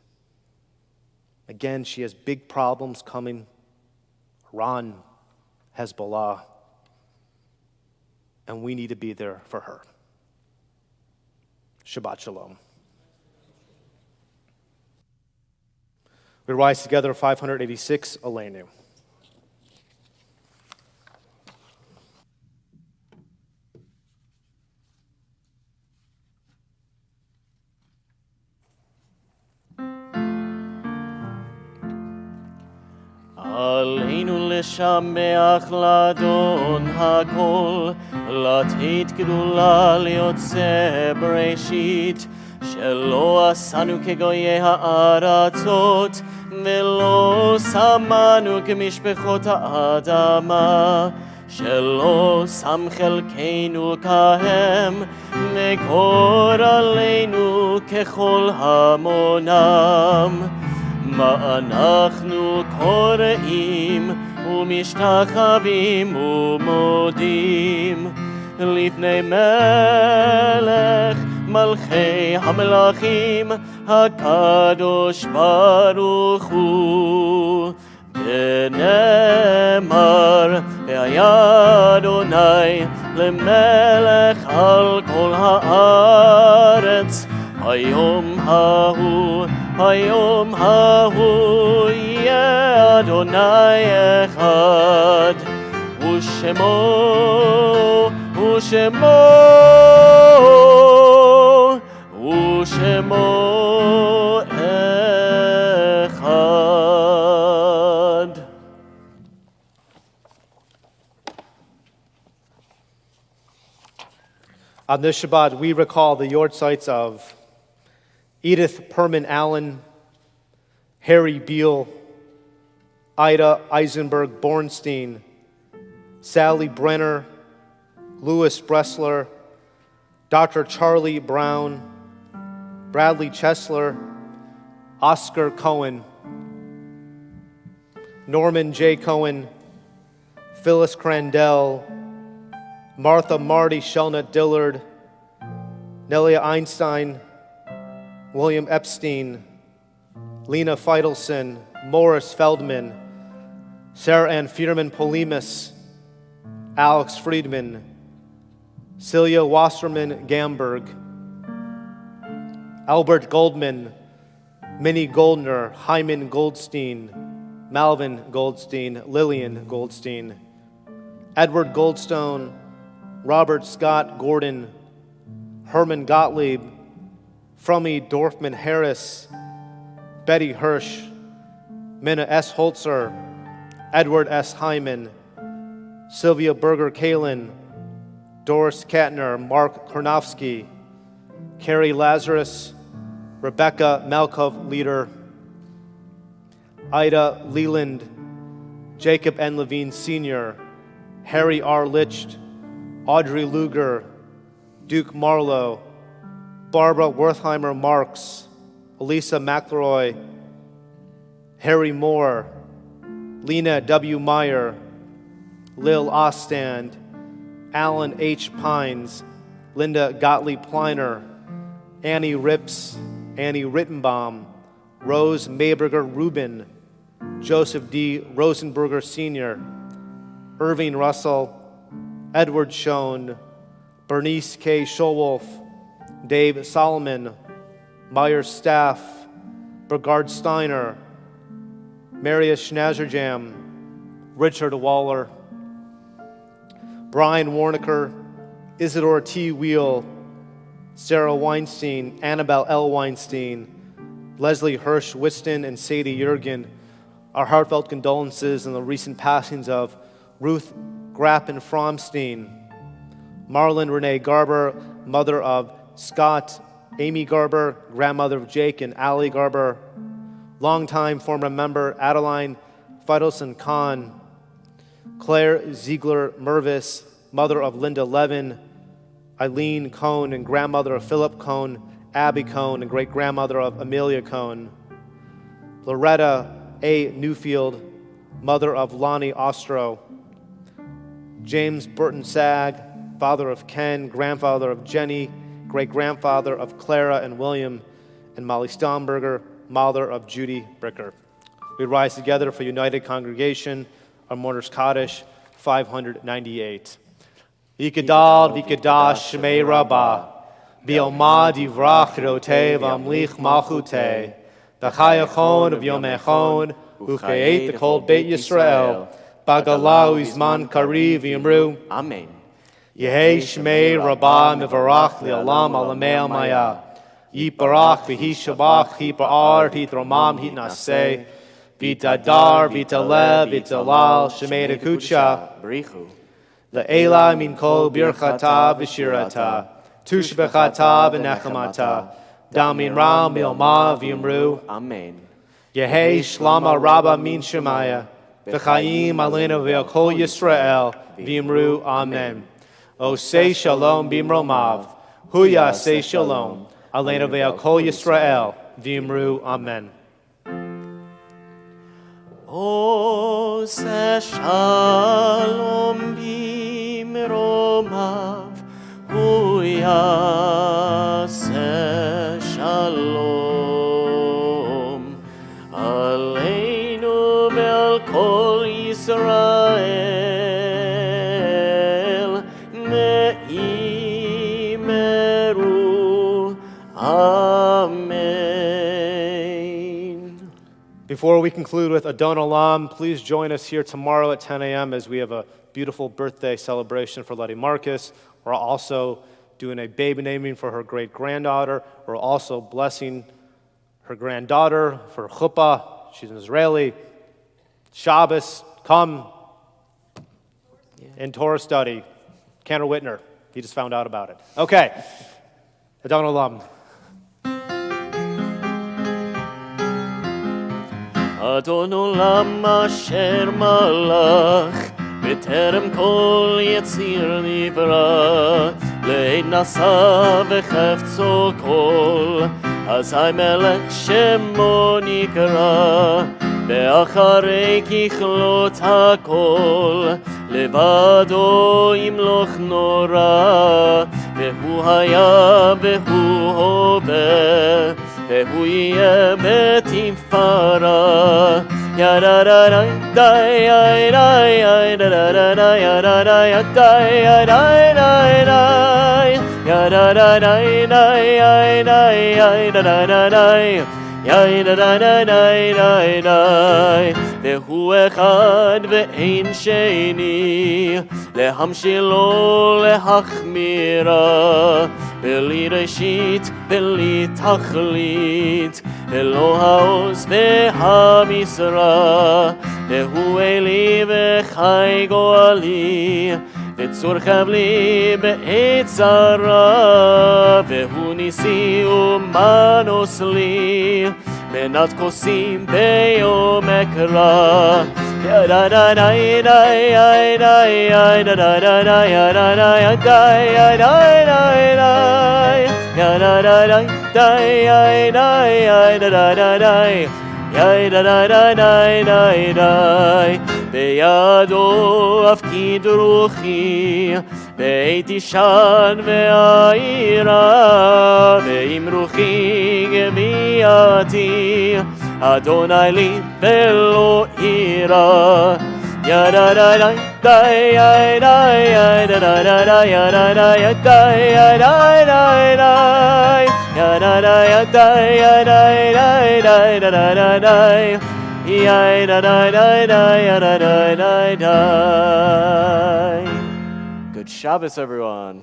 Again, she has big problems coming. Iran, Hezbollah, and we need to be there for her. Shabbat Shalom. We rise together, 586, Elenu. עלינו לשמח לאדון הכל, לתת גדולה ליוצא בראשית, שלא עשנו כגויי הארצות, ולא שמנו כמשפחות האדמה, שלא שם חלקנו כהם, וגורלנו ככל המונם. מה אנחנו קוראים ומשתחווים ומודים לפני מלך מלכי המלכים הקדוש ברוך הוא. ונאמר והיה אדוני למלך על כל הארץ, היום ההוא יהיה אדוני אחד, ושמו אחד. On this Shabbat, we recall the yortzites of Edith Perman Allen, Harry Beale, Ida Eisenberg Bornstein, Sally Brenner, Louis Bressler, Dr. Charlie Brown, Bradley Chesler, Oscar Cohen, Norman J. Cohen, Phyllis Crandell, Martha Marty Shelnut Dillard, Nelia Einstein, William Epstein, Lena Feidelson, Morris Feldman, Sarah Ann Fierman Polemus, Alex Friedman, Celia Wasserman Gamberg, Albert Goldman, Minnie Goldner, Hyman Goldstein, Malvin Goldstein, Lillian Goldstein, Edward Goldstone, Robert Scott Gordon, Herman Gottlieb, Frummy Dorfman Harris, Betty Hirsch, Minna S. Holzer, Edward S. Hyman, Sylvia Berger Kalin, Doris Katner, Mark Kornofsky, Carrie Lazarus, Rebecca Malkov Leader, Ida Leland, Jacob N. Levine Sr., Harry R. Licht, Audrey Luger, Duke Marlowe, Barbara Wertheimer Marks, Elisa McElroy, Harry Moore, Lena W. Meyer, Lil Ostand, Alan H. Pines, Linda Gottlieb Pleiner, Annie Rips, Annie Rittenbaum, Rose Mayberger Rubin, Joseph D. Rosenberger Sr., Irving Russell, Edward Schoen, Bernice K. Schowolf, Dave Solomon, Meyer Staff, Bergard Steiner, Marius Schnazerjam, Richard Waller, Brian Warnicker, Isidore T. Wheel, Sarah Weinstein, Annabelle L. Weinstein, Leslie Hirsch Whiston, and Sadie Jurgen. Our heartfelt condolences in the recent passings of Ruth Grappen Fromstein, Marlon Renee Garber, mother of Scott, Amy Garber, grandmother of Jake and Allie Garber, longtime former member Adeline Fidelson Kahn, Claire Ziegler Mervis, mother of Linda Levin, Eileen Cohn and grandmother of Philip Cohn, Abby Cohn and great-grandmother of Amelia Cohn, Loretta A. Newfield, mother of Lonnie Ostro, James Burton Sagg, father of Ken, grandfather of Jenny, great-grandfather of Clara and William, and Molly Stomberger, mother of Judy Bricker. We rise together for United Congregation, our Mourners Kaddish, 598. Yikadal, Vikadash, Shemei Rabbah, Biomad Yivrach Rote Vamlich Malchute, the Chayachon of Yom Echon, who create the cold Beit Yisrael, Bagalau Izman Kariv Yimru, Amen. Yehei Shmei Rabbah Mivarach Li'alam Alamei Maya, Yiparach V'hi Shabach Hipa'ar Hitromam Hitnaseh, Vitadar Vitalev Vitalal Shmei Dekucha, Brichu. Le'ela Min Kol Birchata V'Shirata, Tushbechata V'Nechamata, Damin Ram Milma V'Yimru, Amen. Yehei Shlama Rabba Min Shemaya, V'Chaim Alena V'Yakol Yisrael, V'Yimru, Amen. O say Shalom Bimromav, Huya say Shalom, Alena V'Yakol Yisrael, V'Yimru, Amen. O say Shalom Bimromav, Huya say Shalom, Aleinu Mel Kol Yisrael, Ne'imeru, Amen. Before we conclude with Adon Olam, please join us here tomorrow at 10 a.m. as we have a beautiful birthday celebration for Letty Marcus. We're also doing a baby naming for her great-granddaughter. We're also blessing her granddaughter for chuppah. She's an Israeli. Shabbos, come in Torah study. Cantor Whitner, he just found out about it. Okay, Adon Olam. Adon Olam asher malach בטרם כל יציר נברא, לעין נשא וחפצו כל, אזי מלך שמו נקרא, ואחרי ככלות הכל, לבדו ימלוך נורא, והוא היה והוא הווה, והוא יהיה בתפארה. Ya-da-da-da, ya-da-da-da, ya-da-da-da, ya-da-da-da, ya-da-da-da, ya-da-da-da, והוא אחד ואין שני, להמשילו להחמירה, בלי ראשית, בלי תכלית, ולא העוז והמשרה, והוא אלי וחי גואלי, וצור חבלי בעת צרה, והוא ניסי ומנוס לי, מנת כוסים ביום אקרא. Ya-da-da-da, ya-da-da-da, ya-da-da-da, ya-da-da-da, ya-da-da-da, ya-da-da-da, בידו אפקיד רוחי, בעת ישן ועירה, ועם רוחי גבייתי, אדוני לי ולא אירא. Ya-da-da-da, ya-da-da, ya-da-da-da, ya-da-da, Good Shabbos, everyone.